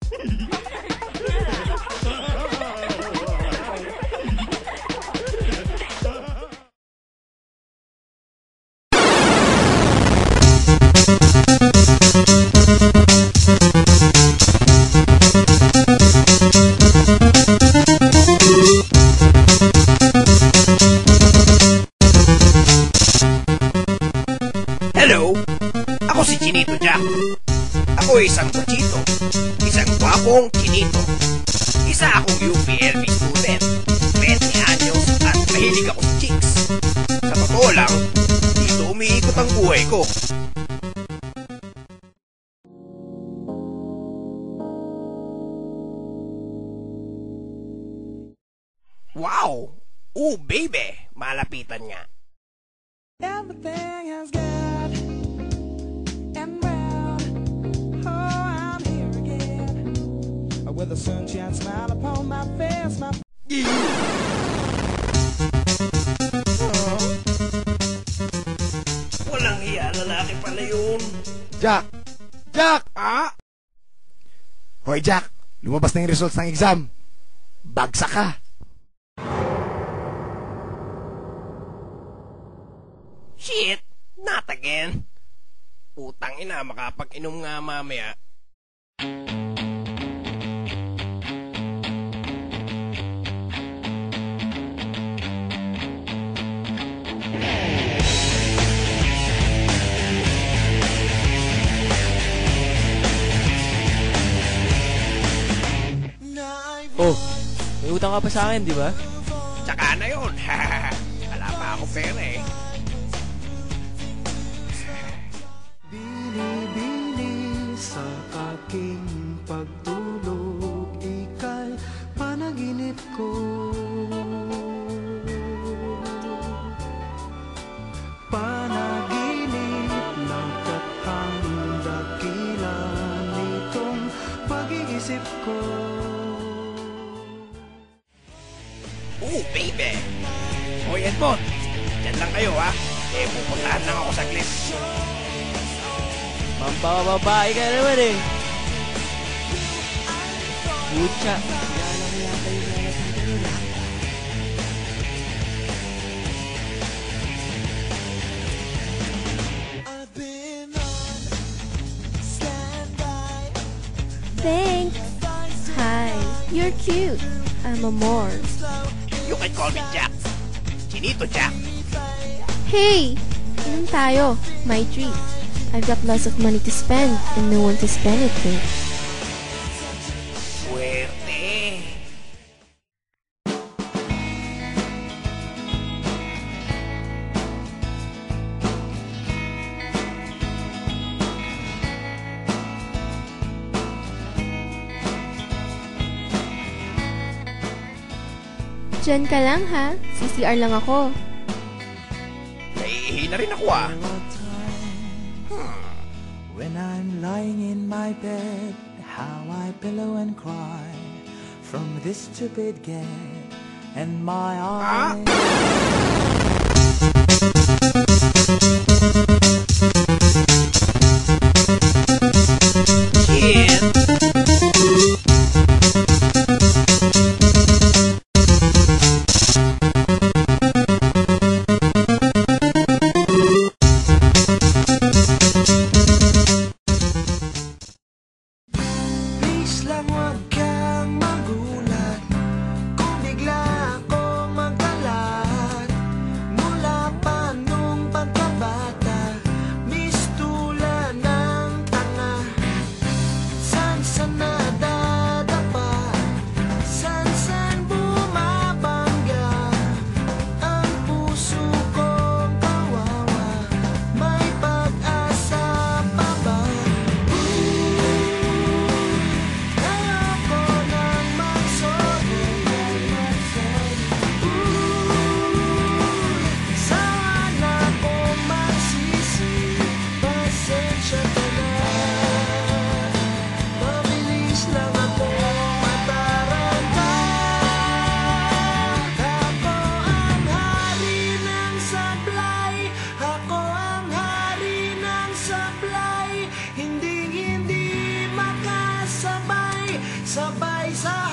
Hello, ako si Chinito Jack. Ako ay isang kuchito, isang gwapong Chinito. Isa akong UPLB student, 20 anyos at mahilig ako sa chicks. Sa totoo lang, dito umiikot ang buhay ko. Wow! Oh baby, malapitan nga. Everything has got and well, oh, I'm here again with a sunshine smile upon my face. Walang hiya, lalaki pala yun. Jack! Jack! Ah? Hoy Jack, lumabas na yung results ng exam. Bagsak ka. Shit! Not again! Putang ina, makapag-inom nga mamaya. Oh, may utang ka pa sa akin, di ba? Tsaka na yun. Wala pa ako pera eh. Bili-bili sa aking pagtulog, ika'y panaginip ko. Panaginip na katang dakila nitong pag-iisip ko. Oh, baby! Hoy, Edmond! Diyan lang kayo, ha? Eh, pupuntahan lang ako saglit. Mampababae ka naman eh. Butya. Kaya lang yata yung lalapitan yun ah. Thanks. Hi, you're cute. I'm Amor. You can call me Jack. Chinito Jack. Hey, inom tayo. My treat. I've got lots of money to spend and no one to spend it with. Suerte. Diyan ka lang ha. CCR lang ako. Naiihi na rin ako ah. When I'm lying in my bed, how I pillow and cry from this stupid get and my eyes. Shit! Please lang wag kang magulat kung bigla akong magkalat mula pa nung pagkabata. sabay sa